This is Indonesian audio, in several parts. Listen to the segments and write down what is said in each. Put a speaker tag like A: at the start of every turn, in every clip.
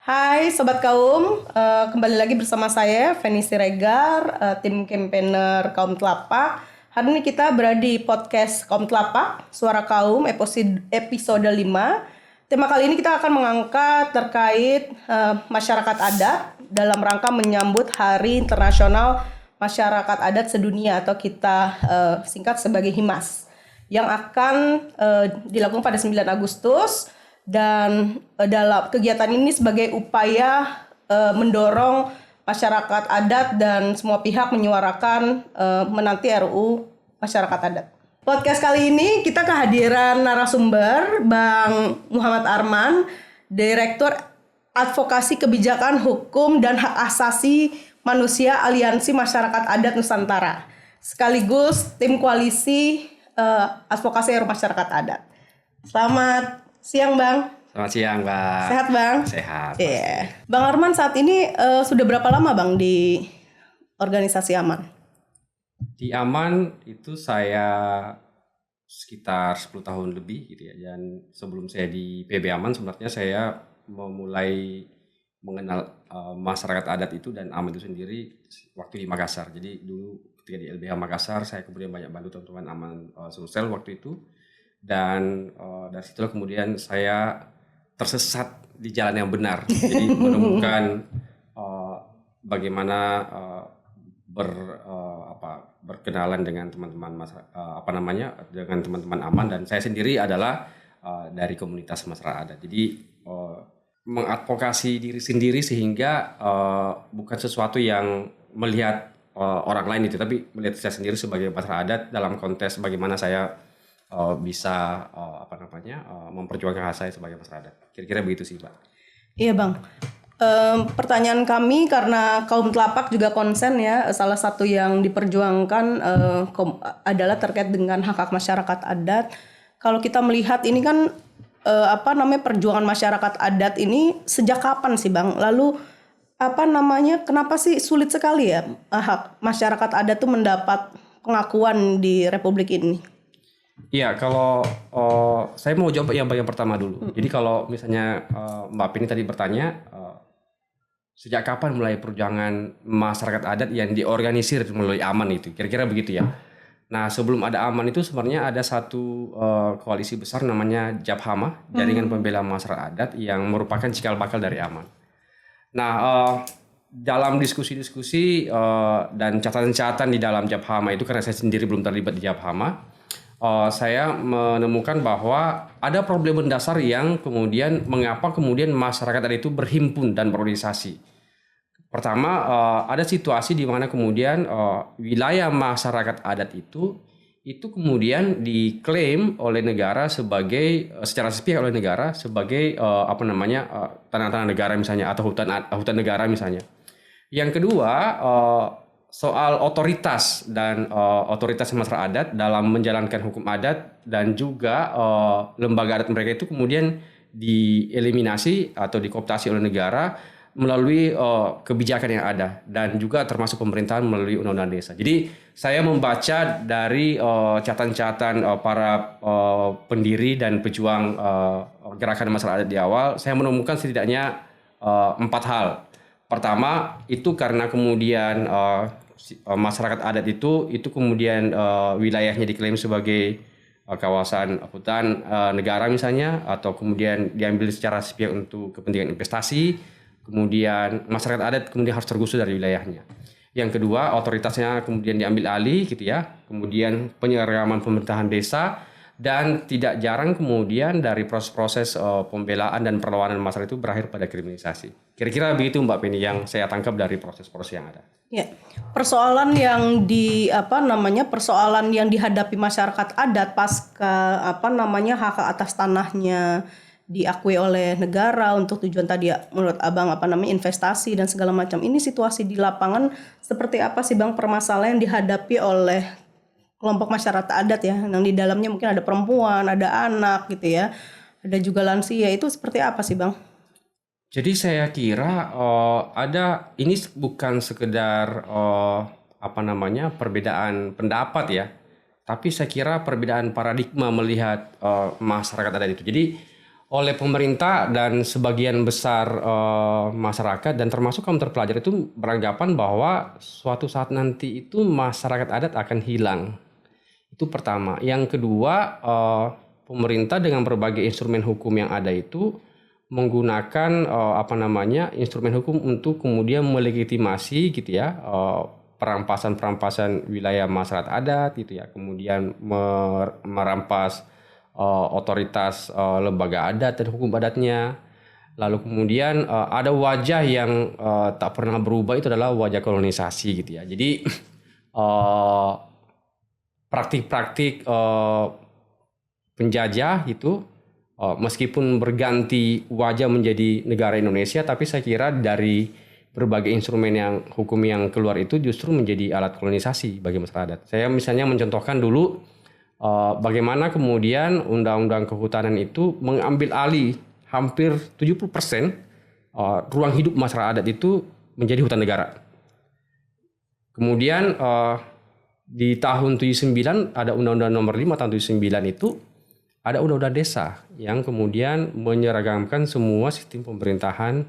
A: Hai Sobat Kaum, kembali lagi bersama saya Feni Siregar, tim campaigner Kaum Telapak. Hari ini kita berada di podcast Kaum Telapak, Suara Kaum, episode 5. Tema kali ini kita akan mengangkat terkait masyarakat adat dalam rangka menyambut Hari Internasional Masyarakat Adat Sedunia atau kita singkat sebagai HIMAS yang akan dilakukan pada 9 Agustus. Dan dalam kegiatan ini sebagai upaya mendorong masyarakat adat dan semua pihak menyuarakan menanti RUU masyarakat adat. Podcast kali ini kita kehadiran narasumber Bang Muhammad Arman, Direktur Advokasi Kebijakan Hukum dan Hak Asasi Manusia Aliansi Masyarakat Adat Nusantara, sekaligus tim koalisi advokasi RUU masyarakat adat. Selamat siang Bang.
B: Selamat siang Bang.
A: Sehat Bang?
B: Sehat.
A: Iya. Bang Arman saat ini sudah berapa lama Bang di organisasi Aman?
B: Di Aman itu saya sekitar 10 tahun lebih gitu ya. Dan sebelum saya di PB Aman sebenarnya saya memulai mengenal masyarakat adat itu dan Aman itu sendiri waktu di Makassar. Jadi dulu ketika di LBH Makassar saya kemudian banyak bantu teman-teman Aman Sulsel waktu itu. Dan dari situlah kemudian saya tersesat di jalan yang benar, jadi menemukan bagaimana berkenalan dengan teman-teman dengan teman-teman Aman, dan saya sendiri adalah dari komunitas masyarakat adat. Jadi mengadvokasi diri sendiri sehingga bukan sesuatu yang melihat orang lain itu, tapi melihat saya sendiri sebagai masyarakat adat dalam konteks bagaimana saya bisa memperjuangkan hak saya sebagai masyarakat. Kira-kira begitu sih, Pak.
A: Iya Bang. Pertanyaan kami karena Kaum Telapak juga konsen ya, salah satu yang diperjuangkan adalah terkait dengan hak-hak masyarakat adat. Kalau kita melihat ini kan perjuangan masyarakat adat ini sejak kapan sih Bang? Lalu kenapa sih sulit sekali ya hak masyarakat adat itu mendapat pengakuan di Republik ini?
B: Iya, kalau saya mau jawab yang bagian pertama dulu. Jadi kalau misalnya Mbak Pini tadi bertanya, sejak kapan mulai perjuangan masyarakat adat yang diorganisir melalui Aman itu? Kira-kira begitu ya. Nah, sebelum ada Aman itu sebenarnya ada satu koalisi besar namanya Japhama, Jaringan Pembela Masyarakat Adat, yang merupakan cikal bakal dari Aman. Nah, dalam diskusi-diskusi dan catatan-catatan di dalam Japhama itu, karena saya sendiri belum terlibat di Japhama, saya menemukan bahwa ada problem mendasar yang kemudian mengapa kemudian masyarakat adat itu berhimpun dan berorganisasi. Pertama, ada situasi di mana kemudian wilayah masyarakat adat itu kemudian diklaim oleh negara sebagai secara sepihak oleh negara sebagai tanah-tanah negara misalnya, atau hutan negara misalnya. Yang kedua, soal otoritas dan otoritas masyarakat adat dalam menjalankan hukum adat dan juga lembaga adat mereka itu kemudian dieliminasi atau dikooptasi oleh negara melalui kebijakan yang ada, dan juga termasuk pemerintahan melalui undang-undang desa. Jadi saya membaca dari catatan-catatan para pendiri dan pejuang gerakan masyarakat adat di awal, saya menemukan setidaknya 4 hal. Pertama, itu karena kemudian masyarakat adat itu kemudian wilayahnya diklaim sebagai kawasan hutan negara misalnya, atau kemudian diambil secara sepihak untuk kepentingan investasi. Kemudian masyarakat adat kemudian harus tergusur dari wilayahnya. Yang kedua, otoritasnya kemudian diambil alih gitu ya. Kemudian penyeragaman pemerintahan desa, dan tidak jarang kemudian dari proses-proses pembelaan dan perlawanan masyarakat itu berakhir pada kriminalisasi. Kira-kira begitu Mbak Penny yang saya tangkap dari proses-proses yang ada.
A: Ya, persoalan yang dihadapi masyarakat adat pasca hak atas tanahnya diakui oleh negara untuk tujuan tadi ya, menurut Abang investasi dan segala macam. Ini situasi di lapangan seperti apa sih Bang, permasalahan yang dihadapi oleh kelompok masyarakat adat ya, yang di dalamnya mungkin ada perempuan, ada anak gitu ya, ada juga lansia, itu seperti apa sih Bang?
B: Jadi saya kira ini bukan sekedar perbedaan pendapat ya, tapi saya kira perbedaan paradigma melihat masyarakat adat itu. Jadi oleh pemerintah dan sebagian besar masyarakat dan termasuk kaum terpelajar itu beranggapan bahwa suatu saat nanti itu masyarakat adat akan hilang. Itu pertama. Yang kedua, pemerintah dengan berbagai instrumen hukum yang ada itu menggunakan instrumen hukum untuk kemudian melegitimasi gitu ya perampasan wilayah masyarakat adat gitu ya, kemudian merampas otoritas lembaga adat dan hukum adatnya. Lalu kemudian ada wajah yang tak pernah berubah, itu adalah wajah kolonisasi gitu ya. Jadi praktik-praktik penjajah itu meskipun berganti wajah menjadi negara Indonesia, tapi saya kira dari berbagai instrumen hukum yang keluar itu justru menjadi alat kolonisasi bagi masyarakat adat. Saya misalnya mencontohkan dulu bagaimana kemudian undang-undang kehutanan itu mengambil alih hampir 70% ruang hidup masyarakat adat itu menjadi hutan negara. Kemudian di tahun 79 ada Undang-Undang Nomor 5 tahun 79 itu ada Undang-Undang Desa yang kemudian menyeragamkan semua sistem pemerintahan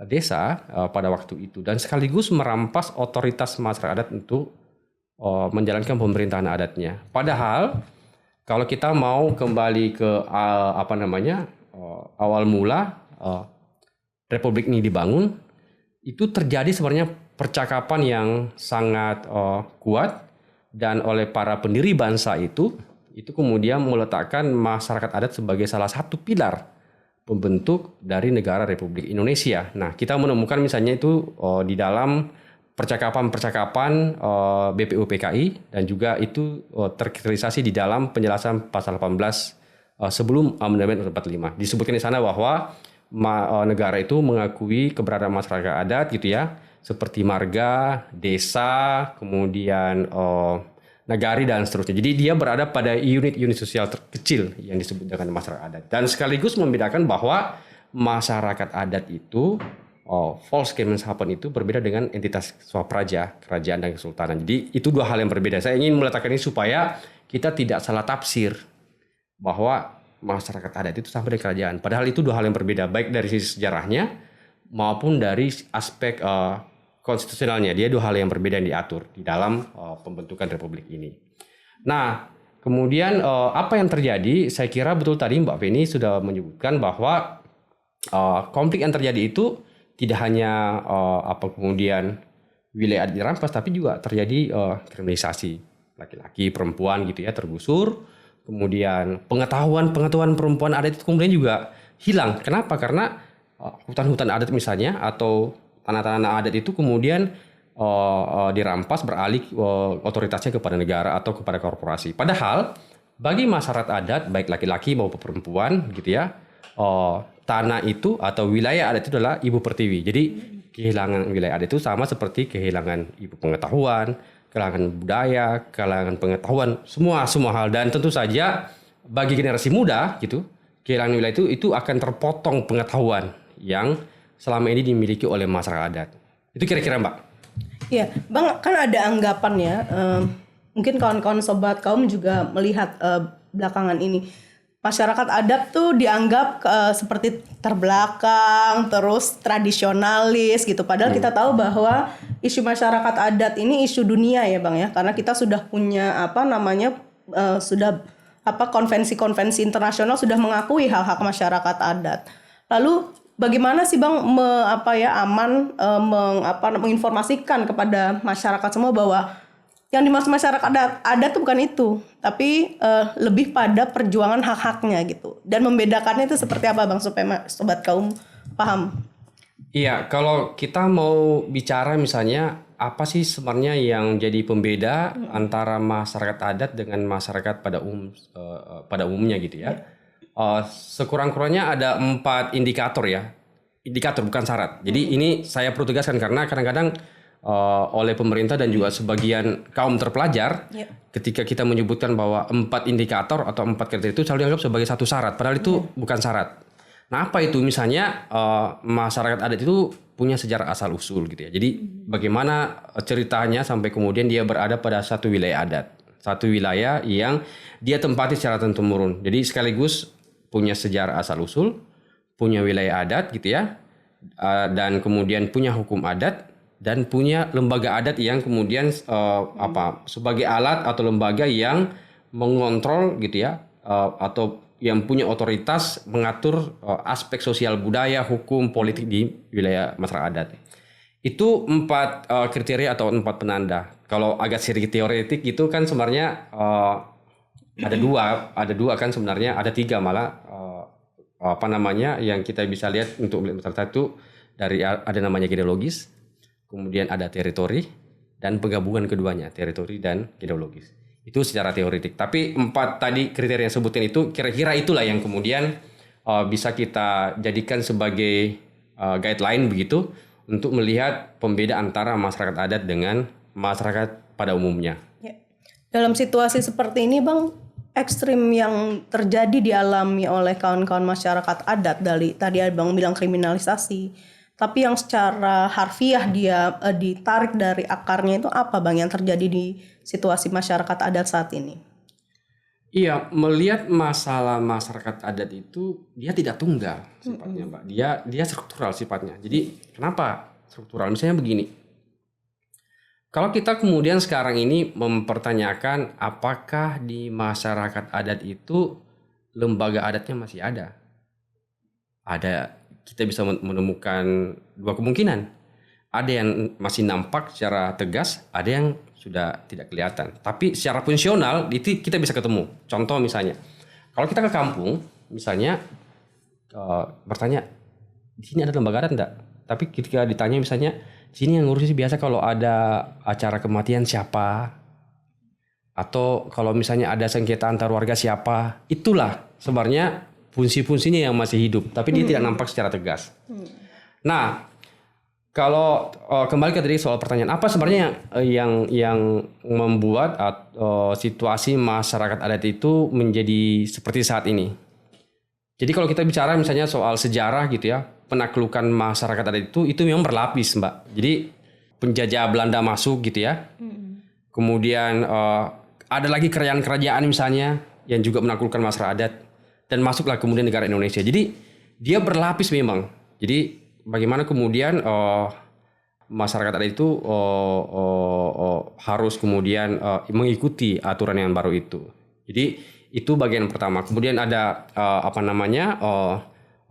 B: desa pada waktu itu dan sekaligus merampas otoritas masyarakat adat untuk menjalankan pemerintahan adatnya. Padahal kalau kita mau kembali ke awal mula Republik ini dibangun, itu terjadi sebenarnya percakapan yang sangat kuat dan oleh para pendiri bangsa itu kemudian meletakkan masyarakat adat sebagai salah satu pilar pembentuk dari negara Republik Indonesia. Nah, kita menemukan misalnya itu di dalam percakapan-percakapan BPUPKI dan juga itu terkristallisasi di dalam penjelasan pasal 18 sebelum Amandemen 45. Disebutkan di sana bahwa negara itu mengakui keberadaan masyarakat adat gitu ya, seperti marga, desa, kemudian nagari dan seterusnya. Jadi dia berada pada unit-unit sosial terkecil yang disebut dengan masyarakat adat. Dan sekaligus membedakan bahwa masyarakat adat itu Volks Kemensapan itu berbeda dengan entitas swapraja, kerajaan dan kesultanan. Jadi itu dua hal yang berbeda. Saya ingin meletakkan ini supaya kita tidak salah tafsir bahwa masyarakat adat itu sama dengan kerajaan. Padahal itu dua hal yang berbeda, baik dari sisi sejarahnya maupun dari aspek konstitusionalnya. Dia dua hal yang berbeda yang diatur di dalam pembentukan republik ini. Nah, kemudian apa yang terjadi? Saya kira betul tadi Mbak Feni sudah menyebutkan bahwa konflik yang terjadi itu tidak hanya kemudian wilayah adat dirampas, tapi juga terjadi kriminalisasi laki-laki, perempuan gitu ya, tergusur. Kemudian pengetahuan perempuan adat itu kemudian juga hilang. Kenapa? Karena hutan-hutan adat misalnya atau tanah-tanah adat itu kemudian dirampas, beralih otoritasnya kepada negara atau kepada korporasi. Padahal bagi masyarakat adat baik laki-laki maupun perempuan gitu ya, tanah itu atau wilayah adat itu adalah ibu pertiwi. Jadi kehilangan wilayah adat itu sama seperti kehilangan ibu pengetahuan, kehilangan budaya, kehilangan pengetahuan, semua hal. Dan tentu saja bagi generasi muda gitu, kehilangan wilayah itu akan terpotong pengetahuan yang selama ini dimiliki oleh masyarakat adat. Itu kira-kira Mbak.
A: Iya, Bang, kan ada anggapan ya, mungkin kawan-kawan sobat kaum juga melihat belakangan ini masyarakat adat tuh dianggap seperti terbelakang, terus tradisionalis gitu. Padahal kita tahu bahwa isu masyarakat adat ini isu dunia ya Bang ya, karena kita sudah punya konvensi-konvensi internasional sudah mengakui hak-hak masyarakat adat. Lalu bagaimana sih Bang menginformasikan kepada masyarakat semua bahwa yang dimaksud masyarakat adat tuh bukan itu, tapi lebih pada perjuangan hak-haknya gitu. Dan membedakannya itu seperti apa Bang supaya sobat kaum paham?
B: Iya, kalau kita mau bicara misalnya apa sih sebenarnya yang jadi pembeda antara masyarakat adat dengan masyarakat pada umumnya gitu ya. Sekurang-kurangnya ada 4 indikator ya. Indikator bukan syarat. Jadi ini saya perlu tegaskan karena kadang-kadang oleh pemerintah dan juga sebagian kaum terpelajar ketika kita menyebutkan bahwa 4 indikator atau 4 kriteria itu selalu dianggap sebagai satu syarat. Padahal itu bukan syarat. Nah apa itu? Misalnya masyarakat adat itu punya sejarah asal usul gitu ya. Jadi bagaimana ceritanya sampai kemudian dia berada pada satu wilayah adat. Satu wilayah yang dia tempati secara turun-temurun. Jadi sekaligus punya sejarah asal-usul, punya wilayah adat gitu ya, dan kemudian punya hukum adat, dan punya lembaga adat yang kemudian sebagai alat atau lembaga yang mengontrol gitu ya, atau yang punya otoritas mengatur aspek sosial budaya, hukum, politik di wilayah masyarakat adat. Itu 4 kriteria atau 4 penanda. Kalau agak sedikit teoretik itu kan sebenarnya ada dua kan sebenarnya, ada 3 malah yang kita bisa lihat untuk melihat satu dari ada namanya genealogis, kemudian ada teritori, dan penggabungan keduanya teritori dan genealogis. Itu secara teoretik. Tapi 4 tadi kriteria yang sebutin itu kira-kira itulah yang kemudian bisa kita jadikan sebagai guideline begitu untuk melihat pembeda antara masyarakat adat dengan masyarakat pada umumnya.
A: Ya. Dalam situasi seperti ini Bang, ekstrim yang terjadi dialami oleh kawan-kawan masyarakat adat dari tadi Abang bilang kriminalisasi, tapi yang secara harfiah dia ditarik dari akarnya itu apa Bang yang terjadi di situasi masyarakat adat saat ini?
B: Iya, melihat masalah masyarakat adat itu dia tidak tunggal sifatnya, Mbak. Dia struktural sifatnya. Jadi kenapa struktural? Misalnya begini. Kalau kita kemudian sekarang ini mempertanyakan apakah di masyarakat adat itu lembaga adatnya masih ada? Kita bisa menemukan 2 kemungkinan. Ada yang masih nampak secara tegas, ada yang sudah tidak kelihatan. Tapi secara fungsional itu kita bisa ketemu. Contoh misalnya, kalau kita ke kampung, misalnya bertanya, di sini ada lembaga adat enggak? Tapi ketika ditanya misalnya, sini yang ngurusin biasa kalau ada acara kematian siapa, atau kalau misalnya ada sengketa antar warga siapa, itulah sebenarnya fungsi-fungsinya yang masih hidup, tapi dia tidak nampak secara tegas. Nah, kalau kembali ke tadi soal pertanyaan, apa sebenarnya yang membuat situasi masyarakat adat itu menjadi seperti saat ini? Jadi kalau kita bicara misalnya soal sejarah gitu ya, penaklukan masyarakat adat itu memang berlapis, Mbak. Jadi penjajah Belanda masuk gitu ya. Kemudian ada lagi kerajaan-kerajaan misalnya yang juga menaklukkan masyarakat adat, dan masuklah kemudian negara Indonesia. Jadi dia berlapis memang. Jadi bagaimana kemudian masyarakat adat itu harus kemudian mengikuti aturan yang baru itu. Jadi itu bagian pertama. Kemudian ada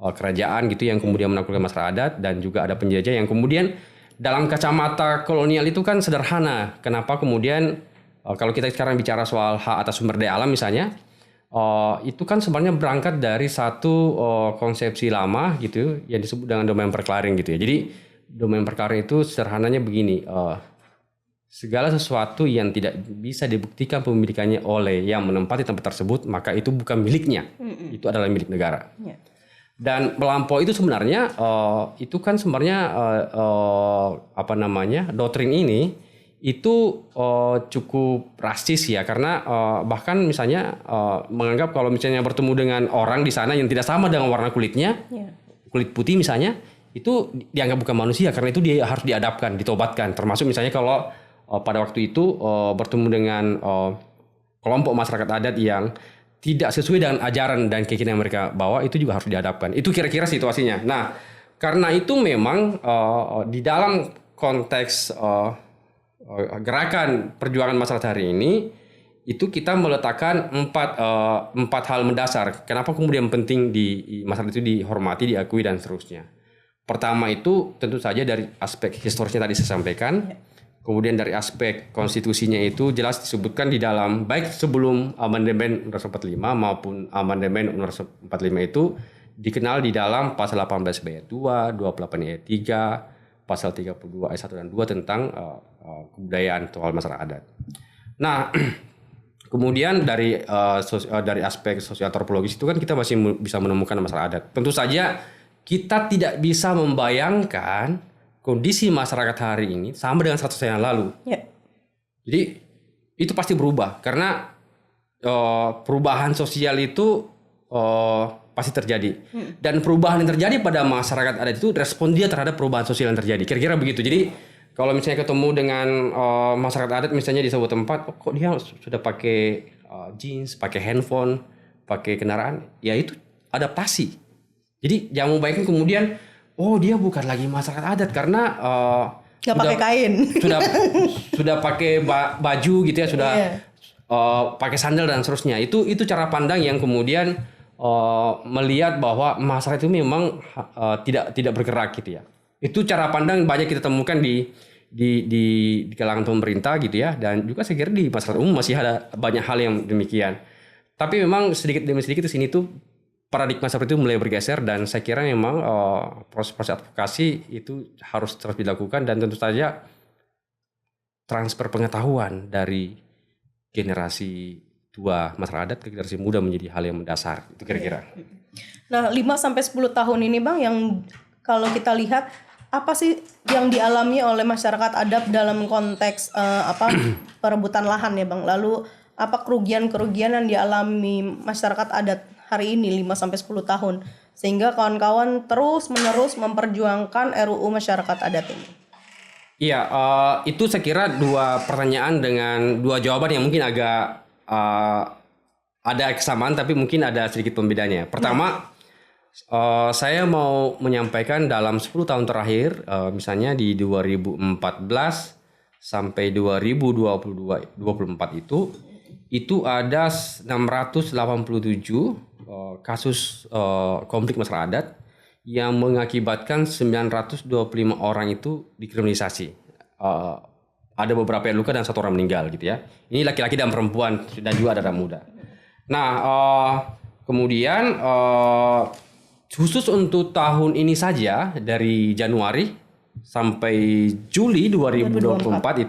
B: kerajaan gitu yang kemudian menaklukkan masyarakat adat, dan juga ada penjajah yang kemudian dalam kacamata kolonial itu kan sederhana. Kenapa kemudian kalau kita sekarang bicara soal hak atas sumber daya alam misalnya, itu kan sebenarnya berangkat dari satu konsepsi lama gitu yang disebut dengan domain perklaring gitu ya. Jadi domain perklaring itu sederhananya begini, segala sesuatu yang tidak bisa dibuktikan pemilikannya oleh yang menempati tempat tersebut, maka itu bukan miliknya, itu adalah milik negara. Yeah. Dan melampaui itu sebenarnya itu kan sebenarnya doktrin ini itu cukup rasis ya, karena bahkan misalnya menganggap kalau misalnya bertemu dengan orang di sana yang tidak sama dengan warna kulitnya, kulit putih misalnya, itu dianggap bukan manusia, karena itu dia harus diadapkan, ditobatkan. Termasuk misalnya kalau pada waktu itu bertemu dengan kelompok masyarakat adat yang tidak sesuai dengan ajaran dan keyakinan yang mereka bawa, itu juga harus diadapkan. Itu kira-kira situasinya. Nah, karena itu memang di dalam konteks gerakan perjuangan masyarakat hari ini, itu kita meletakkan empat hal mendasar. Kenapa kemudian penting di masyarakat itu dihormati, diakui, dan seterusnya. Pertama itu tentu saja dari aspek historisnya tadi saya sampaikan. Kemudian dari aspek konstitusinya itu jelas disebutkan di dalam, baik sebelum amandemen UNER 45 maupun amandemen UNER 45 itu dikenal di dalam pasal 18 ayat 2, 28 ayat 3, pasal 32 ayat 1 dan 2 tentang kebudayaan soal masyarakat adat. Nah, kemudian dari aspek sosial antropologis itu kan kita masih bisa menemukan masyarakat adat. Tentu saja kita tidak bisa membayangkan kondisi masyarakat hari ini sama dengan 100 tahun yang lalu. Yeah. Jadi itu pasti berubah karena perubahan sosial itu pasti terjadi. Dan perubahan yang terjadi pada masyarakat adat itu respon dia terhadap perubahan sosial yang terjadi. Kira-kira begitu. Jadi kalau misalnya ketemu dengan masyarakat adat misalnya di sebuah tempat, kok dia sudah pakai jeans, pakai handphone, pakai kendaraan, ya itu adaptasi. Jadi jangan membayangkan kemudian dia bukan lagi masyarakat adat karena
A: nggak pakai kain,
B: sudah pakai baju gitu ya, sudah pakai sandal dan seterusnya. Itu cara pandang yang kemudian melihat bahwa masyarakat itu memang tidak bergerak gitu ya. Itu cara pandang banyak kita temukan di kalangan pemerintah gitu ya, dan juga saya kira di masyarakat umum masih ada banyak hal yang demikian. Tapi memang sedikit demi sedikit di sini tuh paradigma seperti itu mulai bergeser, dan saya kira memang proses advokasi itu harus terus dilakukan, dan tentu saja transfer pengetahuan dari generasi tua masyarakat adat ke generasi muda menjadi hal yang mendasar. Itu kira-kira.
A: Nah, 5-10 tahun ini Bang, yang kalau kita lihat apa sih yang dialami oleh masyarakat adat dalam konteks perebutan lahan ya Bang? Lalu apa kerugian-kerugian yang dialami masyarakat adat hari ini 5-10 tahun sehingga kawan-kawan terus-menerus memperjuangkan RUU masyarakat adat ini?
B: Iya, itu saya kira dua pertanyaan dengan dua jawaban yang mungkin agak ada kesamaan tapi mungkin ada sedikit pembedanya. Pertama, saya mau menyampaikan dalam 10 tahun terakhir, misalnya di 2014 sampai 2024 itu ada 687 kasus konflik masyarakat adat yang mengakibatkan 925 orang itu dikriminalisasi. Ada beberapa yang luka dan 1 orang meninggal gitu ya. Ini laki-laki dan perempuan dan juga ada anak muda. Nah, kemudian khusus untuk tahun ini saja dari Januari sampai Juli 2024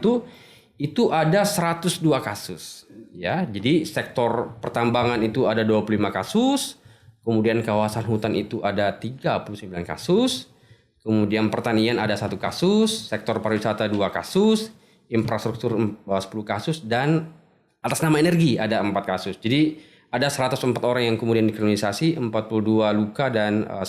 B: itu ada 102 kasus ya. Jadi sektor pertambangan itu ada 25 kasus, kemudian kawasan hutan itu ada 39 kasus, kemudian pertanian ada 1 kasus, sektor pariwisata 2 kasus, infrastruktur 10 kasus, dan atas nama energi ada 4 kasus. Jadi ada 104 orang yang kemudian dikriminalisasi, 42 luka, dan 1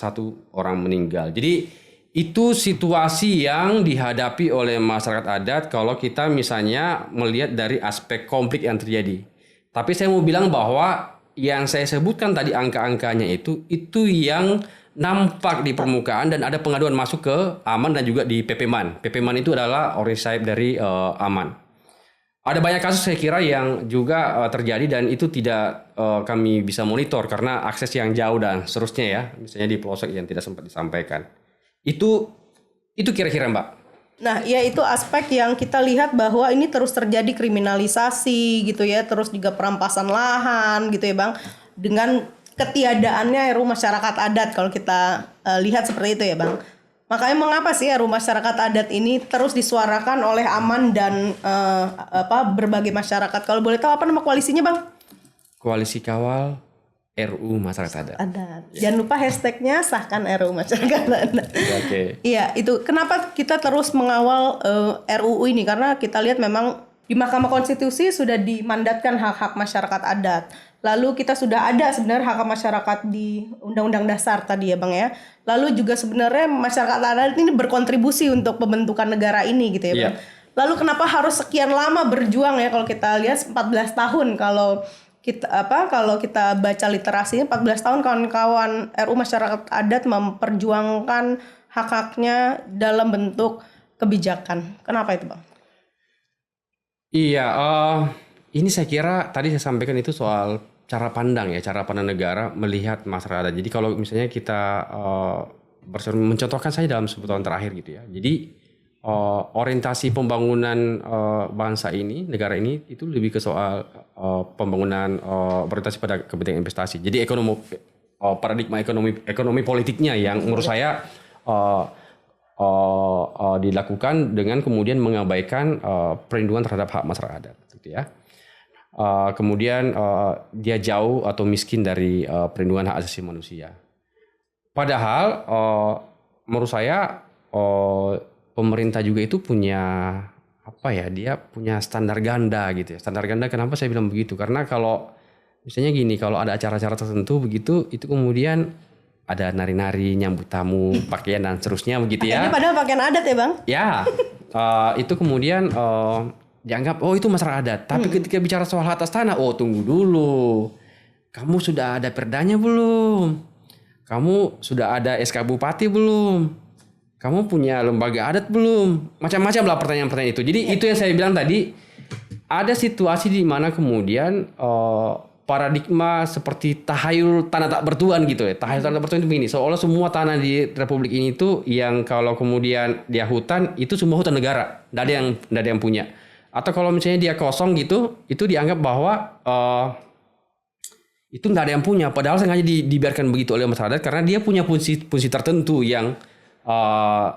B: orang meninggal. Jadi itu situasi yang dihadapi oleh masyarakat adat kalau kita misalnya melihat dari aspek konflik yang terjadi. Tapi saya mau bilang bahwa yang saya sebutkan tadi angka-angkanya itu yang nampak di permukaan, dan ada pengaduan masuk ke Aman dan juga di PPMAN. PPMAN itu adalah organisasi dari Aman. Ada banyak kasus saya kira yang juga terjadi dan itu tidak kami bisa monitor karena akses yang jauh dan seterusnya ya. Misalnya di pelosok yang tidak sempat disampaikan. Itu kira-kira Mbak.
A: Nah, ya itu aspek yang kita lihat bahwa ini terus terjadi kriminalisasi gitu ya, terus juga perampasan lahan gitu ya Bang, dengan ketiadaannya RUU masyarakat adat kalau kita lihat seperti itu ya Bang. Makanya mengapa sih RUU masyarakat adat ini terus disuarakan oleh Aman dan berbagai masyarakat? Kalau boleh tahu apa nama koalisinya Bang?
B: Koalisi Kawal RUU Masyarakat Adat.
A: Jangan lupa hashtagnya sahkan RUU Masyarakat Adat.
B: Oke.
A: Iya, itu kenapa kita terus mengawal RUU ini, karena kita lihat memang di Mahkamah Konstitusi sudah dimandatkan hak-hak masyarakat adat. Lalu kita sudah ada sebenarnya hak masyarakat di Undang-Undang Dasar tadi ya Bang ya. Lalu juga sebenarnya masyarakat adat ini berkontribusi untuk pembentukan negara ini gitu ya Bang. Lalu kenapa harus sekian lama berjuang ya, kalau kita lihat 14 tahun kalau kita baca literasinya 14 tahun kawan-kawan RUU masyarakat adat memperjuangkan hak-haknya dalam bentuk kebijakan. Kenapa itu Bang?
B: Iya, ini saya kira tadi saya sampaikan itu soal cara pandang negara melihat masyarakat adat. Jadi kalau misalnya kita mencontohkan saja dalam 10 tahun terakhir gitu ya. Jadi orientasi pembangunan bangsa ini, negara ini itu lebih ke soal pembangunan berorientasi pada kepentingan investasi. Jadi paradigma ekonomi politiknya yang menurut saya dilakukan dengan kemudian mengabaikan perlindungan terhadap hak masyarakat adat, gitu ya. Kemudian dia jauh atau miskin dari perlindungan hak asasi manusia. Padahal menurut saya pemerintah juga itu punya dia punya standar ganda gitu ya. Standar ganda kenapa saya bilang begitu? Karena kalau misalnya gini, kalau ada acara-acara tertentu begitu, itu kemudian ada nari-nari, nyambut tamu, pakaian dan seterusnya begitu ya.
A: Ini padahal pakaian adat ya Bang?
B: Ya, itu kemudian dianggap itu masyarakat adat. Tapi ketika bicara soal atas tanah, tunggu dulu. Kamu sudah ada perdanya belum? kamu sudah ada SK Bupati belum? Kamu punya lembaga adat belum? Macam-macam lah pertanyaan-pertanyaan itu. Jadi itu yang saya bilang tadi, ada situasi di mana kemudian paradigma seperti tahayul tanah tak bertuan gitu ya. Tahayul tanah tak bertuan itu begini, seolah semua tanah di Republik ini tuh yang kalau kemudian dia hutan, itu semua hutan negara. Nggak ada yang punya. Atau kalau misalnya dia kosong gitu, itu dianggap bahwa itu nggak ada yang punya. Padahal sengaja dibiarkan begitu oleh masyarakat karena dia punya fungsi tertentu yang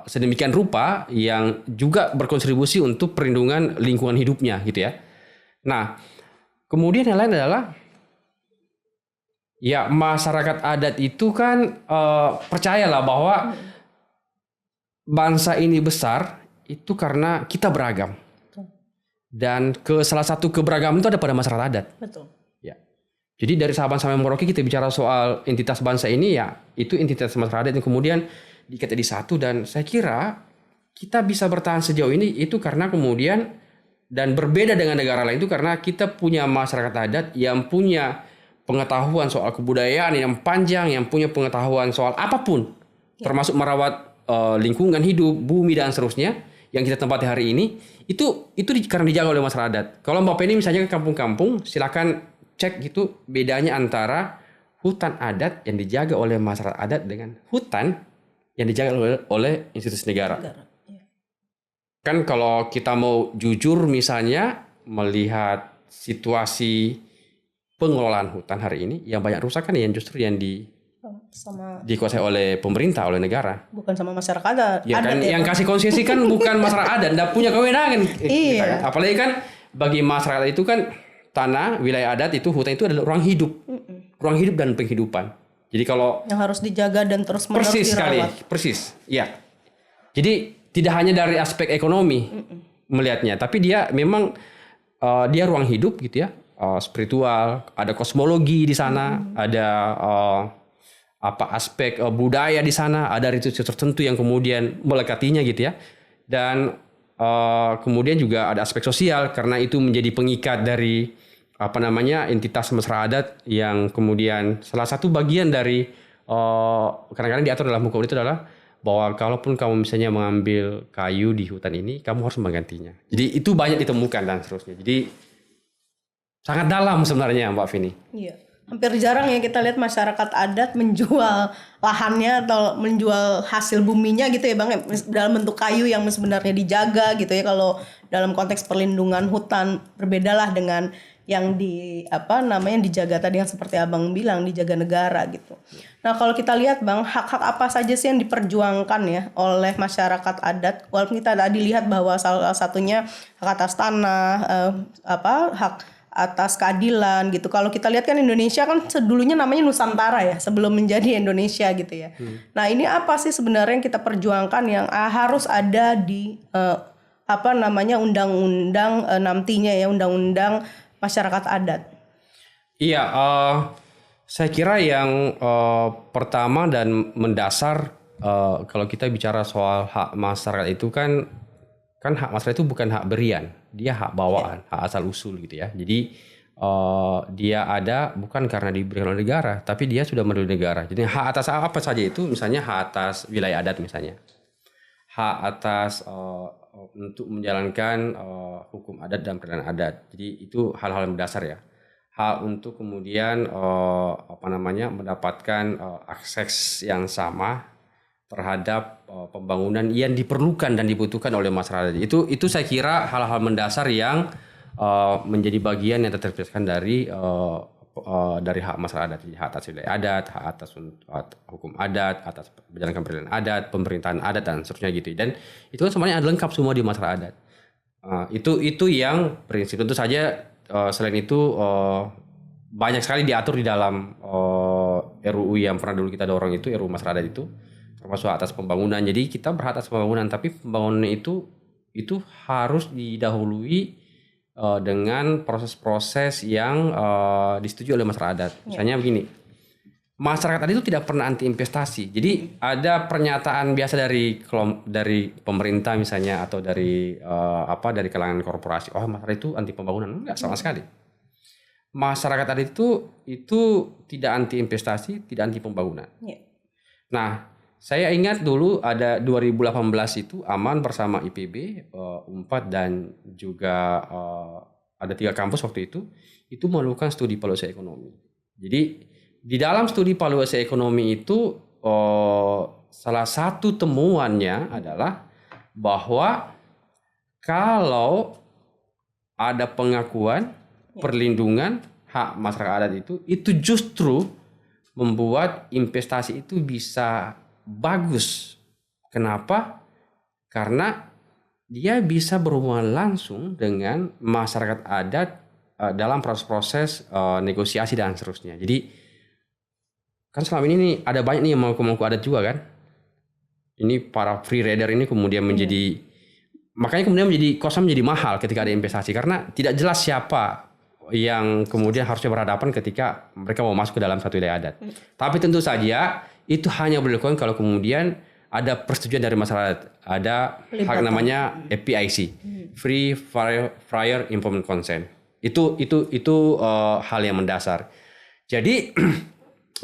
B: sedemikian rupa yang juga berkontribusi untuk perlindungan lingkungan hidupnya gitu ya. Nah, kemudian yang lain adalah ya masyarakat adat itu kan percayalah bahwa bangsa ini besar itu karena kita beragam. Dan salah satu keberagaman itu ada pada masyarakat adat.
A: Betul.
B: Ya. Jadi dari Sabang sampai Merauke kita bicara soal entitas bangsa ini ya itu entitas masyarakat adat yang kemudian diikat jadi satu, dan saya kira kita bisa bertahan sejauh ini itu karena kemudian dan berbeda dengan negara lain itu karena kita punya masyarakat adat yang punya pengetahuan soal kebudayaan yang panjang, yang punya pengetahuan soal apapun, termasuk merawat lingkungan hidup, bumi dan seterusnya yang kita tempati hari ini itu karena dijaga oleh masyarakat adat. Kalau Mbak Penny misalnya ke kampung-kampung, silakan cek gitu bedanya antara hutan adat yang dijaga oleh masyarakat adat dengan hutan yang dijaga oleh institusi negara. Kan kalau kita mau jujur misalnya melihat situasi pengelolaan hutan hari ini, yang banyak rusak kan yang justru yang dikuasai oleh pemerintah, oleh negara.
A: Bukan sama masyarakat adat.
B: Ya kan, yang kasih konsesi kan bukan masyarakat adat, tidak punya kewenangan.
A: Iya.
B: Kan? Apalagi kan bagi masyarakat itu kan tanah, wilayah adat itu, hutan itu adalah ruang hidup. Ruang hidup dan penghidupan. Jadi kalau
A: yang harus dijaga dan terus-menerus
B: persis sekali,
A: dirawat.
B: persis. Ya. Jadi tidak hanya dari aspek ekonomi melihatnya, tapi dia memang dia ruang hidup gitu ya, spiritual, ada kosmologi di sana, ada aspek budaya di sana, ada ritual tertentu yang kemudian melekatinya gitu ya, dan kemudian juga ada aspek sosial karena itu menjadi pengikat dari entitas masyarakat adat yang kemudian salah satu bagian dari kadang-kadang diatur dalam hukum itu adalah bahwa kalaupun kamu misalnya mengambil kayu di hutan ini, kamu harus menggantinya. Jadi itu banyak ditemukan dan seterusnya. Jadi sangat dalam sebenarnya Mbak Vini.
A: Iya. Hampir jarang ya kita lihat masyarakat adat menjual lahannya atau menjual hasil buminya gitu ya Bang, dalam bentuk kayu yang sebenarnya dijaga gitu ya. Kalau dalam konteks perlindungan hutan berbedalah dengan yang dijaga tadi yang seperti Abang bilang dijaga negara gitu. Nah, kalau kita lihat Bang, hak-hak apa saja sih yang diperjuangkan ya oleh masyarakat adat? Walaupun kita tadi lihat bahwa salah satunya hak atas tanah, hak atas keadilan gitu. Kalau kita lihat kan Indonesia kan dulunya namanya Nusantara ya, sebelum menjadi Indonesia gitu ya. Nah, ini apa sih sebenarnya yang kita perjuangkan yang harus ada di undang-undang nantinya ya, undang-undang masyarakat adat?
B: Iya, saya kira yang pertama dan mendasar kalau kita bicara soal hak masyarakat itu kan hak masyarakat itu bukan hak berian, dia hak bawaan, hak asal usul gitu ya. Jadi dia ada bukan karena diberikan oleh negara, tapi dia sudah melalui negara. Jadi hak atas apa saja itu, misalnya hak atas wilayah adat misalnya, hak atas untuk menjalankan hukum adat dan peradilan adat. Jadi itu hal-hal yang mendasar ya. Hak untuk kemudian mendapatkan akses yang sama terhadap pembangunan yang diperlukan dan dibutuhkan oleh masyarakat. Itu saya kira hal-hal mendasar yang menjadi bagian yang terpisahkan dari hak masyarakat adat. Jadi hak atas wilayah adat, hak atas hukum adat, atas menjalankan peradilan adat, pemerintahan adat dan seterusnya gitu. Dan itu kan semuanya ada lengkap semua di masyarakat adat. Itu yang prinsip. Tentu saja selain itu banyak sekali diatur di dalam RUU yang pernah dulu kita dorong itu, RUU masyarakat adat itu, termasuk atas pembangunan. Jadi kita berhak atas pembangunan, tapi pembangunan itu harus didahului dengan proses-proses yang disetujui oleh masyarakat adat. Misalnya begini, masyarakat adat itu tidak pernah anti investasi. Jadi ada pernyataan biasa dari pemerintah misalnya atau dari kalangan korporasi, masyarakat itu anti pembangunan. Enggak, sama sekali. Masyarakat adat itu tidak anti investasi, tidak anti pembangunan. Nah, saya ingat dulu ada 2018 itu Aman bersama IPB, Unpad dan juga ada 3 kampus waktu itu melakukan studi valuasi ekonomi. Jadi di dalam studi valuasi ekonomi itu salah satu temuannya adalah bahwa kalau ada pengakuan perlindungan hak masyarakat adat itu justru membuat investasi itu bisa bagus. Kenapa? Karena dia bisa berhubungan langsung dengan masyarakat adat dalam proses-proses negosiasi dan seterusnya. Jadi kan selama ini nih ada banyak nih yang mau adat juga kan. Ini para free rider ini kemudian menjadi makanya kemudian kosnya menjadi mahal ketika ada investasi karena tidak jelas siapa yang kemudian harusnya berhadapan ketika mereka mau masuk ke dalam satu wilayah adat. Tapi tentu saja itu hanya boleh dilakukan kalau kemudian ada persetujuan dari masyarakat, ada hak namanya FPIC, Free Prior Informed Consent. Itu hal yang mendasar. Jadi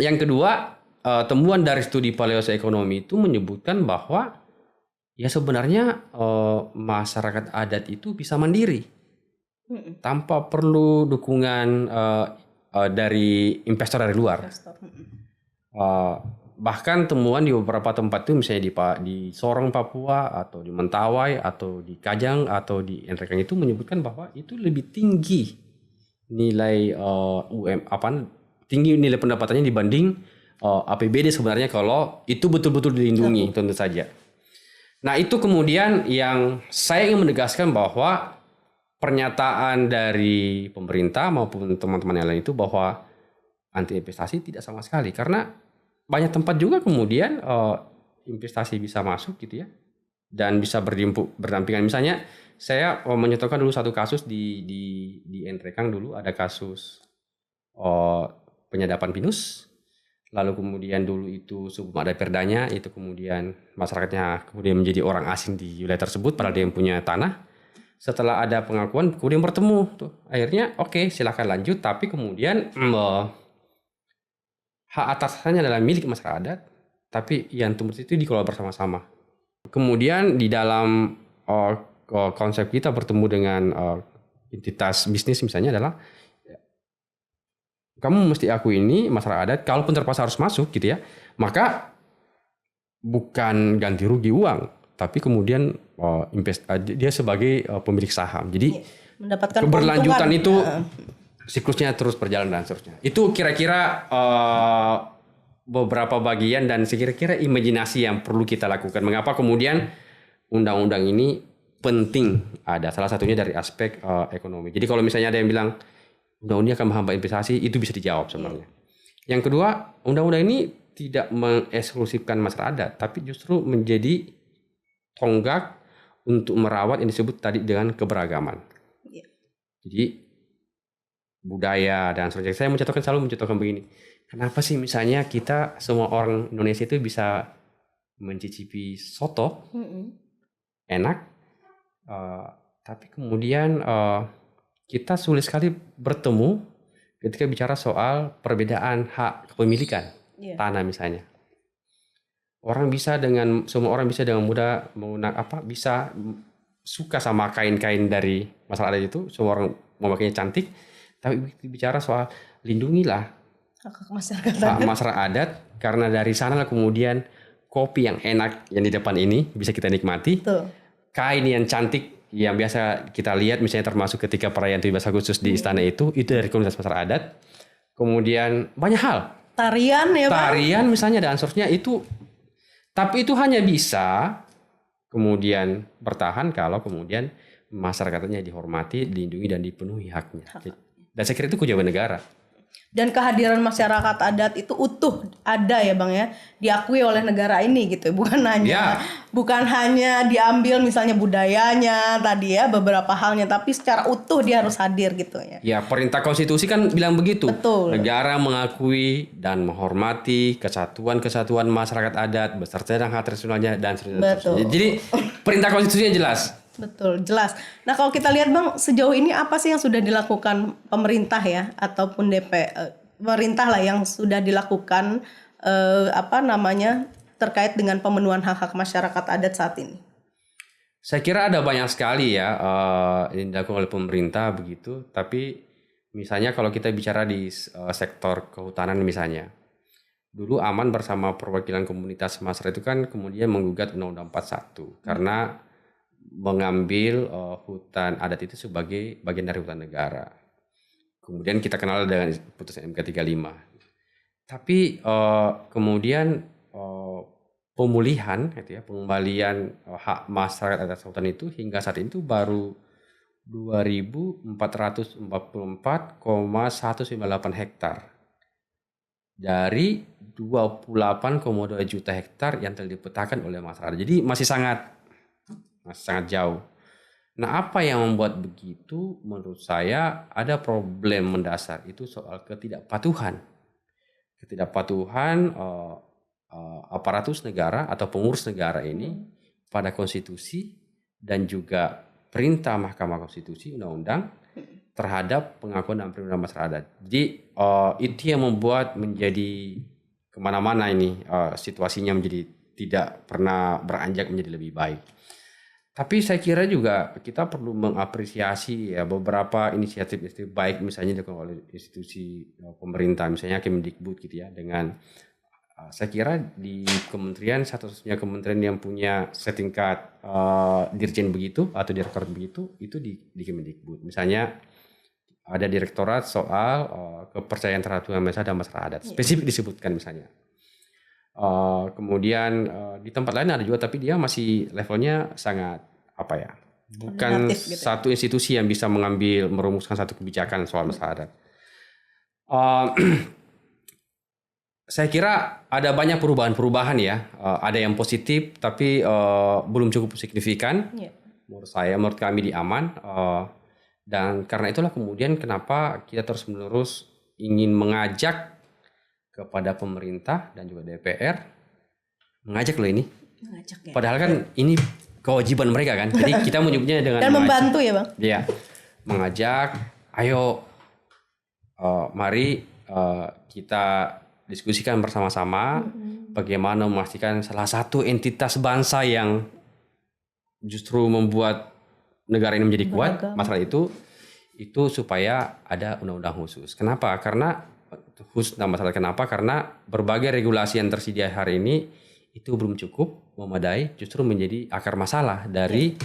B: yang kedua, temuan dari studi valuasi ekonomi itu menyebutkan bahwa ya sebenarnya masyarakat adat itu bisa mandiri tanpa perlu dukungan dari investor dari luar. Bahkan temuan di beberapa tempat itu misalnya di Sorong Papua atau di Mentawai atau di Kajang atau di Nrekang itu menyebutkan bahwa itu lebih tinggi nilai tinggi nilai pendapatannya dibanding APBD sebenarnya kalau itu betul-betul dilindungi tentu saja. Nah itu kemudian yang saya ingin menegaskan bahwa pernyataan dari pemerintah maupun teman-teman yang lain itu bahwa anti investasi tidak sama sekali karena banyak tempat juga kemudian investasi bisa masuk gitu ya dan bisa berdampingan. Misalnya saya mencontohkan dulu satu kasus di Nrekang dulu ada kasus penyadapan pinus. Lalu kemudian dulu itu sebelum ada perdanya itu kemudian masyarakatnya kemudian menjadi orang asing di wilayah tersebut padahal dia yang punya tanah. Setelah ada pengakuan kemudian bertemu tuh. Akhirnya oke, silakan lanjut tapi kemudian hak atasnya adalah milik masyarakat adat tapi yang tumbuh itu dikelola bersama-sama. Kemudian di dalam konsep kita bertemu dengan entitas bisnis misalnya adalah kamu mesti akui ini masyarakat adat, kalaupun terpaksa harus masuk gitu ya, maka bukan ganti rugi uang, tapi kemudian dia sebagai pemilik saham. Jadi
A: mendapatkan
B: keberlanjutan itu siklusnya terus berjalan dan seterusnya. Itu kira-kira beberapa bagian dan kira-kira imajinasi yang perlu kita lakukan. Mengapa kemudian undang-undang ini penting ada? Salah satunya dari aspek ekonomi. Jadi kalau misalnya ada yang bilang undang-undang akan menghambat investasi, itu bisa dijawab sebenarnya. Yang kedua, undang-undang ini tidak mengeksklusifkan masyarakat adat, tapi justru menjadi tonggak untuk merawat yang disebut tadi dengan keberagaman. Jadi budaya dan sebagainya. Saya selalu mencontohkan begini. Kenapa sih misalnya kita semua orang Indonesia itu bisa mencicipi soto, enak, tapi kemudian kita sulit sekali bertemu ketika bicara soal perbedaan hak kepemilikan tanah misalnya. Semua orang bisa dengan mudah bisa suka sama kain-kain dari masyarakat adat itu, semua orang memakainya cantik, tapi bicara soal lindungilah hak masyarakat adat karena dari sana kemudian kopi yang enak yang di depan ini bisa kita nikmati. Betul. Kain yang cantik yang biasa kita lihat misalnya termasuk ketika perayaan 17 Agustus di istana itu dari komunitas masyarakat adat. Kemudian banyak hal. Tarian misalnya dan seterusnya itu. Tapi itu hanya bisa kemudian bertahan kalau kemudian masyarakatnya dihormati, dilindungi dan dipenuhi haknya. Dan saya kira itu kewajiban negara. Dan kehadiran masyarakat adat itu utuh ada ya Bang ya, diakui oleh negara ini gitu, bukan hanya diambil misalnya budayanya tadi ya beberapa halnya, tapi secara utuh dia harus hadir gitu ya. Ya perintah konstitusi kan bilang begitu. Betul. Negara mengakui dan menghormati kesatuan masyarakat adat beserta dengan hak tradisionalnya dan seterusnya. Jadi perintah konstitusinya jelas. Betul, jelas. Nah kalau kita lihat Bang, sejauh ini apa sih yang sudah dilakukan pemerintah ya, ataupun pemerintah lah yang sudah dilakukan
A: terkait dengan pemenuhan hak-hak masyarakat adat saat ini?
B: Saya kira ada banyak sekali ya yang dilakukan oleh pemerintah begitu. Tapi misalnya kalau kita bicara di sektor kehutanan misalnya, dulu Aman bersama perwakilan komunitas masyarakat itu kan kemudian menggugat Undang-Undang 41 karena mengambil hutan adat itu sebagai bagian dari hutan negara. Kemudian kita kenal dengan putusan MK 35. Tapi kemudian pemulihan gitu ya, pengembalian hak masyarakat atas hutan itu hingga saat itu baru 2.444,198 hektar dari 28,2 juta hektar yang telah dipetakan oleh masyarakat. Jadi masih sangat jauh. Nah, apa yang membuat begitu? Menurut saya ada problem mendasar, itu soal ketidakpatuhan aparatus negara atau pengurus negara ini pada konstitusi dan juga perintah Mahkamah Konstitusi, undang-undang terhadap pengakuan dan perlindungan masyarakat adat. Jadi itu yang membuat menjadi kemana-mana ini situasinya menjadi tidak pernah beranjak menjadi lebih baik. Tapi saya kira juga kita perlu mengapresiasi ya beberapa inisiatif baik misalnya dilakukan oleh institusi pemerintah, misalnya Kemdikbud gitu ya, dengan saya kira di kementerian satu-satunya kementerian yang punya setingkat dirjen begitu atau direktorat begitu itu di Kemdikbud. Misalnya ada direktorat soal kepercayaan terhadap Tuhan Maha Esa dan masyarakat adat, spesifik disebutkan misalnya. Kemudian di tempat lain ada juga, tapi dia masih levelnya sangat bukan gitu, satu institusi yang bisa merumuskan satu kebijakan soal masyarakat adat. Saya kira ada banyak perubahan ya, ada yang positif tapi belum cukup signifikan. Menurut kami di Aman, dan karena itulah kemudian kenapa kita terus-menerus ingin mengajak kepada pemerintah dan juga DPR, mengajak loh ini. Padahal kan ini kewajiban mereka kan, jadi kita menyebutnya dengan
A: dan membantu ya Bang.
B: Iya, mengajak, ayo mari kita diskusikan bersama-sama bagaimana memastikan salah satu entitas bangsa yang justru membuat negara ini menjadi kuat, masalah itu supaya ada undang-undang khusus. Kenapa? Karena khusus masalah kenapa? Karena berbagai regulasi yang tersedia hari ini itu belum cukup memadai, justru menjadi akar masalah dari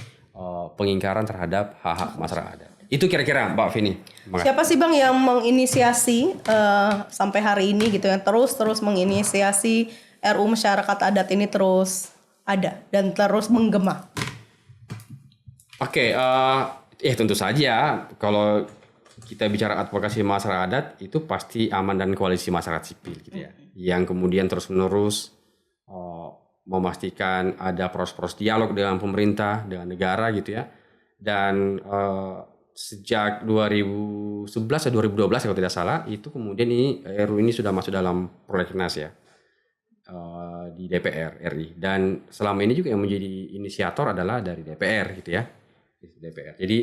B: pengingkaran terhadap hak-hak masyarakat adat. Itu kira-kira Mbak Vini.
A: Siapa sih Bang yang menginisiasi sampai hari ini gitu, yang terus menginisiasi RU masyarakat adat ini terus ada dan terus menggema?
B: Oke, tentu saja kalau kita bicara advokasi masyarakat adat itu pasti Aman dan koalisi masyarakat sipil gitu ya, yang kemudian terus-menerus memastikan ada proses dialog dengan pemerintah, dengan negara gitu ya, dan sejak 2011 atau 2012 kalau tidak salah itu kemudian ini RU ini sudah masuk dalam prolegnas ya di DPR RI, dan selama ini juga yang menjadi inisiator adalah dari DPR gitu ya, DPR. Jadi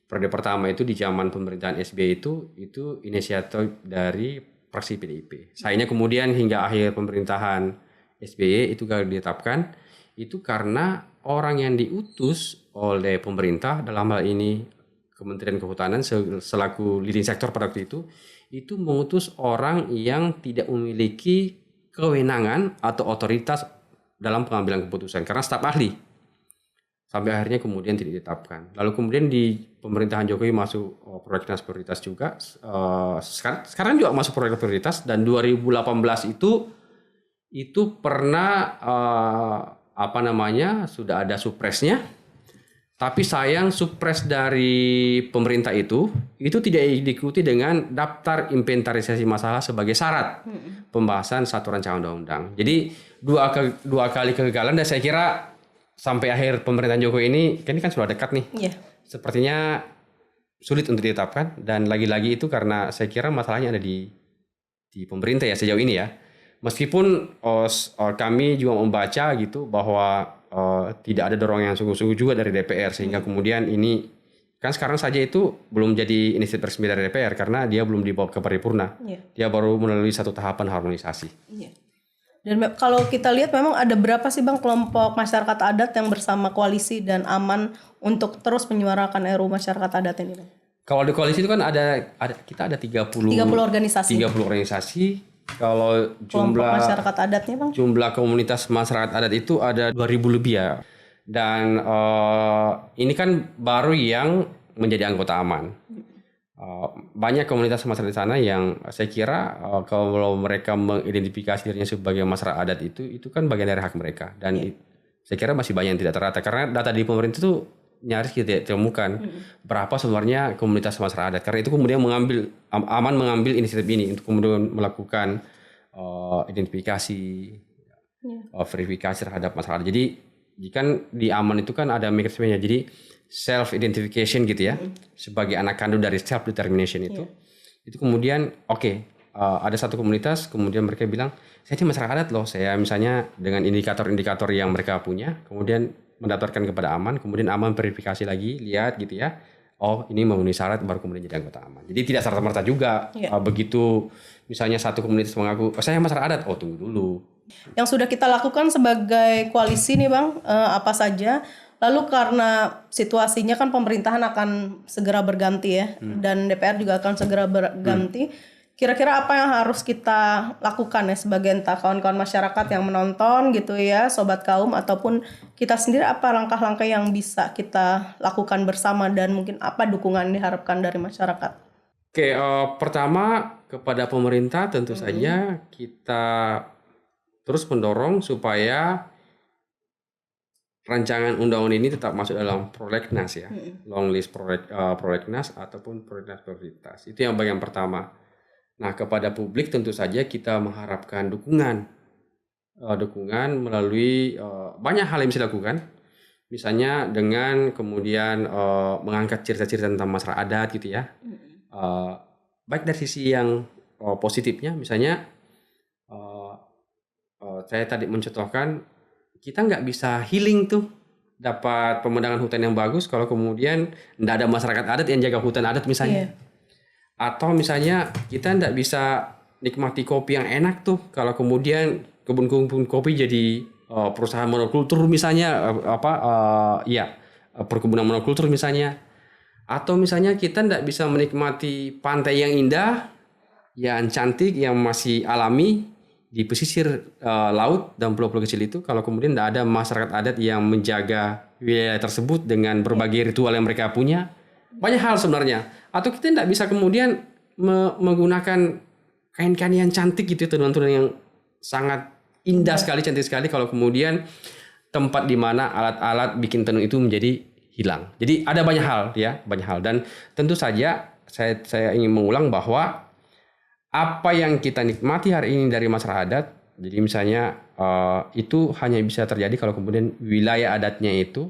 B: periode pertama itu di zaman pemerintahan SBY itu inisiator dari fraksi PDIP. Sayangnya kemudian hingga akhir pemerintahan SBY itu gagal ditetapkan, itu karena orang yang diutus oleh pemerintah dalam hal ini Kementerian Kehutanan selaku leading sektor pada waktu itu mengutus orang yang tidak memiliki kewenangan atau otoritas dalam pengambilan keputusan karena staf ahli. Sampai akhirnya kemudian tidak ditetapkan. Lalu kemudian di pemerintahan Jokowi masuk prolegnas prioritas juga. Sekarang juga masuk prolegnas prioritas, dan 2018 itu pernah sudah ada supresnya. Tapi sayang supres dari pemerintah itu tidak diikuti dengan daftar inventarisasi masalah sebagai syarat pembahasan satu rancangan undang-undang. Jadi dua kali kegagalan, dan saya kira sampai akhir pemerintahan Jokowi ini kan sudah dekat nih. Sepertinya sulit untuk ditetapkan, dan lagi-lagi itu karena saya kira masalahnya ada di pemerintah ya sejauh ini ya. Meskipun kami juga membaca gitu bahwa tidak ada dorongan yang sungguh-sungguh juga dari DPR, sehingga kemudian ini kan sekarang saja itu belum jadi inisiatif resmi dari DPR karena dia belum dibawa ke paripurna. Dia baru melalui satu tahapan harmonisasi.
A: Dan kalau kita lihat memang ada berapa sih Bang kelompok masyarakat adat yang bersama koalisi dan aman untuk terus menyuarakan RUU masyarakat adat ini Bang?
B: Kalau di koalisi itu kan kita ada 30
A: organisasi.
B: 30 organisasi. Kalau
A: Kelompok masyarakat adatnya Bang?
B: Jumlah komunitas masyarakat adat itu ada 2.000 lebih ya. Dan ini kan baru yang menjadi anggota aman. Banyak komunitas masyarakat di sana yang saya kira kalau mereka mengidentifikasi dirinya sebagai masyarakat adat itu kan bagian dari hak mereka. Dan saya kira masih banyak yang tidak terata karena data di pemerintah itu nyaris kita tidak temukan berapa sebenarnya komunitas masyarakat adat. Karena itu kemudian aman mengambil inisiatif ini untuk kemudian melakukan identifikasi, verifikasi terhadap masyarakat. Jadi jika di aman itu kan ada mekanismenya. Jadi self identification gitu ya, sebagai anak kandung dari self determination itu kemudian ada satu komunitas kemudian mereka bilang saya ini masyarakat adat loh, saya misalnya dengan indikator-indikator yang mereka punya kemudian mendaftarkan kepada aman, kemudian aman verifikasi lagi, lihat gitu ya, oh ini memenuhi syarat baru kemudian jadi anggota aman. Jadi tidak serta-merta juga begitu misalnya satu komunitas mengaku saya masyarakat adat, oh tunggu dulu.
A: Yang sudah kita lakukan sebagai koalisi nih Bang, apa saja? Lalu karena situasinya kan pemerintahan akan segera berganti ya, dan DPR juga akan segera berganti. Kira-kira apa yang harus kita lakukan ya sebagai entah kawan-kawan masyarakat yang menonton gitu ya, Sobat Kaum, ataupun kita sendiri, apa langkah-langkah yang bisa kita lakukan bersama dan mungkin apa dukungan yang diharapkan dari masyarakat?
B: Oke, pertama kepada pemerintah tentu saja kita terus mendorong supaya rancangan undang-undang ini tetap masuk dalam prolegnas ya, long list prolegnas ataupun prolegnas prioritas. Itu yang bagian pertama. Nah, kepada publik tentu saja kita mengharapkan dukungan melalui banyak hal yang bisa dilakukan. Misalnya dengan kemudian mengangkat cerita-cerita tentang masyarakat adat gitu ya. Baik dari sisi yang positifnya, misalnya saya tadi mencontohkan kita nggak bisa healing tuh dapat pemandangan hutan yang bagus kalau kemudian nggak ada masyarakat adat yang jaga hutan adat misalnya. Atau misalnya kita nggak bisa nikmati kopi yang enak tuh kalau kemudian kebun-kebun kopi jadi perusahaan monokultur misalnya, perkebunan monokultur misalnya. Atau misalnya kita nggak bisa menikmati pantai yang indah, yang cantik, yang masih alami di pesisir laut dan pulau-pulau kecil itu kalau kemudian tidak ada masyarakat adat yang menjaga wilayah tersebut dengan berbagai ritual yang mereka punya. Banyak hal sebenarnya. Atau kita tidak bisa kemudian menggunakan kain-kain yang cantik gitu, tenun-tenun yang sangat indah sekali, cantik sekali kalau kemudian tempat di mana alat-alat bikin tenun itu menjadi hilang. Jadi ada banyak hal ya, banyak hal. Dan tentu saja saya ingin mengulang bahwa apa yang kita nikmati hari ini dari masyarakat adat, jadi misalnya itu hanya bisa terjadi kalau kemudian wilayah adatnya itu,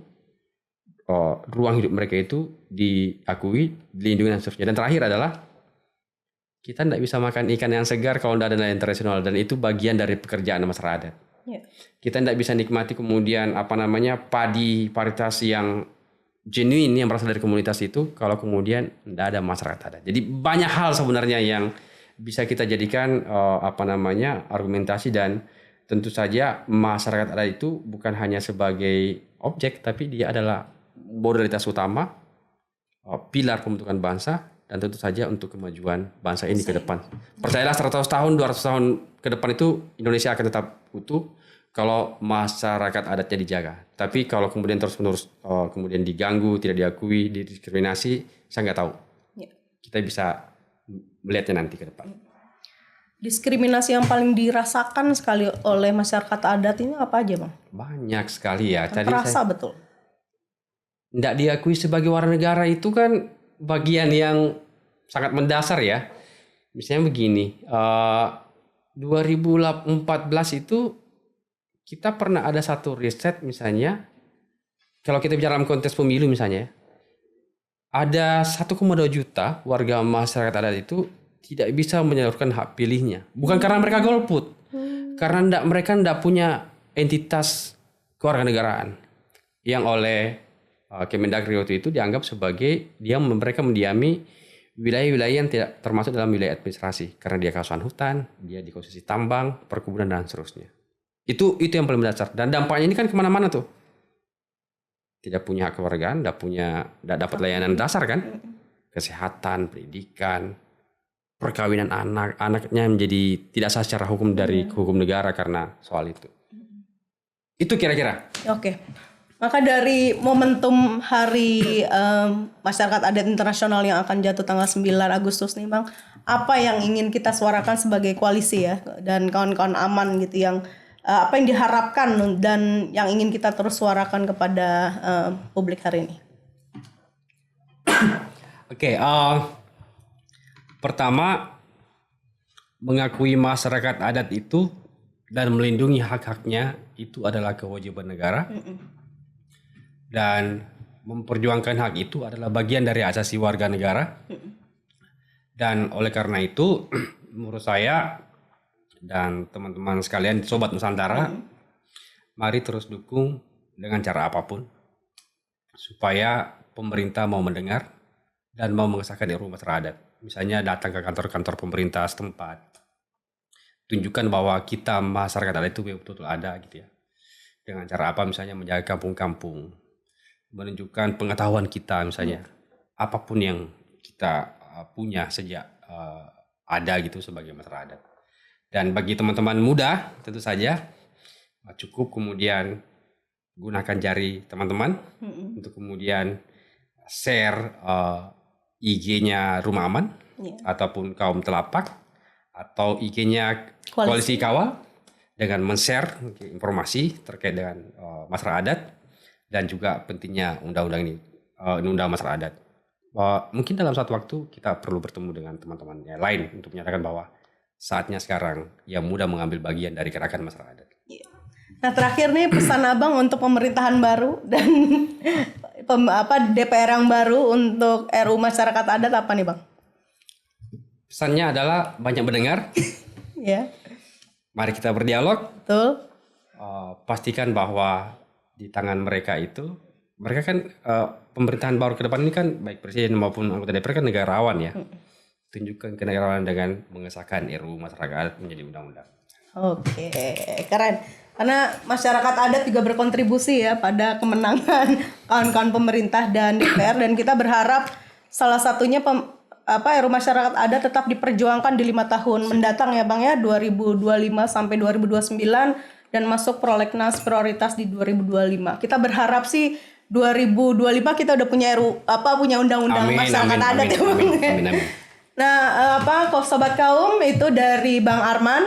B: ruang hidup mereka itu diakui, dilindungi dan seterusnya. Dan terakhir adalah kita tidak bisa makan ikan yang segar kalau tidak ada nilai internasional, dan itu bagian dari pekerjaan masyarakat adat. Kita tidak bisa nikmati kemudian padi paritas yang genuine yang berasal dari komunitas itu kalau kemudian tidak ada masyarakat adat. Jadi banyak hal sebenarnya yang bisa kita jadikan argumentasi, dan tentu saja masyarakat adat itu bukan hanya sebagai objek, tapi dia adalah modalitas utama, pilar pembentukan bangsa, dan tentu saja untuk kemajuan bangsa ini ke depan. Percayalah 100 tahun, 200 tahun ke depan itu Indonesia akan tetap utuh kalau masyarakat adatnya dijaga. Tapi kalau kemudian terus-menerus kemudian diganggu, tidak diakui, didiskriminasi, saya nggak tahu. Kita bisa melihatnya nanti ke depan.
A: Diskriminasi yang paling dirasakan sekali oleh masyarakat adat ini apa aja Bang?
B: Banyak sekali ya.
A: Terasa betul.
B: Tidak diakui sebagai warga negara itu kan bagian yang sangat mendasar ya. Misalnya begini, 2014 itu kita pernah ada satu riset misalnya, kalau kita bicara dalam konteks pemilu misalnya, ada 1,2 juta warga masyarakat adat itu tidak bisa menyalurkan hak pilihnya. Bukan karena mereka golput, karena mereka tidak punya entitas kewarganegaraan yang oleh Kemendagri waktu itu dianggap sebagai mereka mendiami wilayah-wilayah yang tidak termasuk dalam wilayah administrasi karena dia kawasan hutan, dia di posisi tambang, perkebunan dan seterusnya. Itu yang paling mendasar. Dan dampaknya ini kan kemana-mana tuh. Tidak punya hak keluargaan, tidak dapat layanan dasar kan, kesehatan, pendidikan, perkawinan anaknya menjadi tidak sah secara hukum dari hukum negara karena soal itu. Itu kira-kira.
A: Oke. Maka dari momentum Hari Masyarakat Adat Internasional yang akan jatuh tanggal 9 Agustus nih Bang, apa yang ingin kita suarakan sebagai koalisi ya dan kawan-kawan aman gitu yang apa yang diharapkan dan yang ingin kita terus suarakan kepada publik hari ini?
B: Oke, pertama mengakui masyarakat adat itu dan melindungi hak-haknya itu adalah kewajiban negara. Dan memperjuangkan hak itu adalah bagian dari asasi warga negara. Dan oleh karena itu menurut saya dan teman-teman sekalian Sobat Nusantara, mari terus dukung dengan cara apapun supaya pemerintah mau mendengar dan mau mengesahkan RUU Masyarakat Adat. Misalnya datang ke kantor-kantor pemerintah setempat, tunjukkan bahwa kita masyarakat adat itu betul-betul ada gitu ya. Dengan cara apa, misalnya menjaga kampung-kampung, menunjukkan pengetahuan kita misalnya, apapun yang kita punya sejak ada gitu sebagai masyarakat adat. Dan bagi teman-teman muda tentu saja cukup kemudian gunakan jari teman-teman untuk kemudian share IG-nya Rumah Aman ataupun Kaum Telapak atau IG-nya Koalisi Kawal dengan men-share informasi terkait dengan masyarakat adat dan juga pentingnya undang-undang ini, undang masyarakat adat. Mungkin dalam suatu waktu kita perlu bertemu dengan teman-teman yang lain untuk menyatakan bahwa saatnya sekarang yang muda mengambil bagian dari gerakan masyarakat adat.
A: Nah terakhir nih pesan Abang untuk pemerintahan baru dan DPR yang baru untuk RUU Masyarakat Adat apa nih Bang?
B: Pesannya adalah banyak mendengar.
A: Ya.
B: Mari kita berdialog.
A: Betul.
B: Pastikan bahwa di tangan mereka itu, mereka kan pemerintahan baru ke depan ini kan baik presiden maupun anggota DPR kan negarawan ya. Tunjukkan kenegarawanan dengan mengesahkan RUU Masyarakat Adat menjadi undang-undang.
A: Oke, keren. Karena masyarakat adat juga berkontribusi ya pada kemenangan kawan-kawan pemerintah dan DPR, dan kita berharap salah satunya RUU Masyarakat Adat tetap diperjuangkan di 5 tahun mendatang ya Bang ya, 2025 sampai 2029 dan masuk prolegnas prioritas di 2025. Kita berharap sih 2025 kita udah punya punya undang-undang masyarakat adat ya Bang. Amin. Nah, Sobat Kaum, itu dari Bang Arman.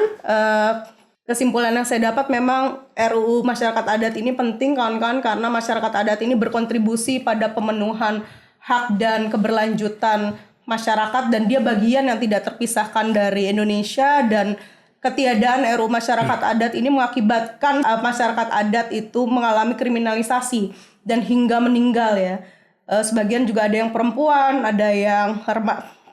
A: Kesimpulan yang saya dapat memang RUU Masyarakat Adat ini penting kawan-kawan karena masyarakat adat ini berkontribusi pada pemenuhan hak dan keberlanjutan masyarakat dan dia bagian yang tidak terpisahkan dari Indonesia, dan ketiadaan RUU Masyarakat Adat ini mengakibatkan masyarakat adat itu mengalami kriminalisasi dan hingga meninggal ya. Sebagian juga ada yang perempuan, ada yang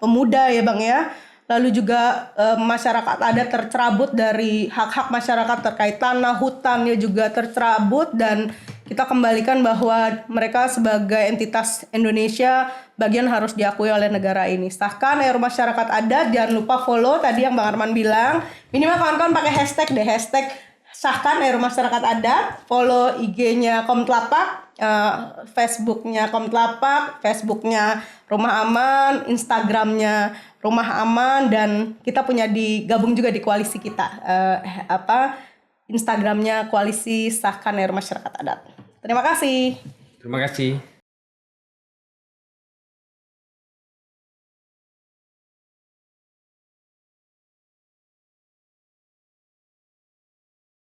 A: pemuda ya Bang ya. Lalu juga masyarakat adat tercerabut dari hak-hak masyarakat terkait tanah, hutan ya juga tercerabut, dan kita kembalikan bahwa mereka sebagai entitas Indonesia bagian harus diakui oleh negara ini. Sahkan RUU Masyarakat Adat, jangan lupa follow tadi yang Bang Arman bilang. Minimal kawan-kawan pakai hashtag deh, hashtag sahkan RUU Masyarakat Adat, follow IG-nya Kaum Telapak, Facebook-nya Kaum Telapak, Facebook-nya Rumah Aman, Instagram-nya Rumah Aman, dan kita punya digabung juga di koalisi kita, Instagram-nya Koalisi Sahkan RUU Masyarakat Adat. Terima kasih.
B: Terima kasih.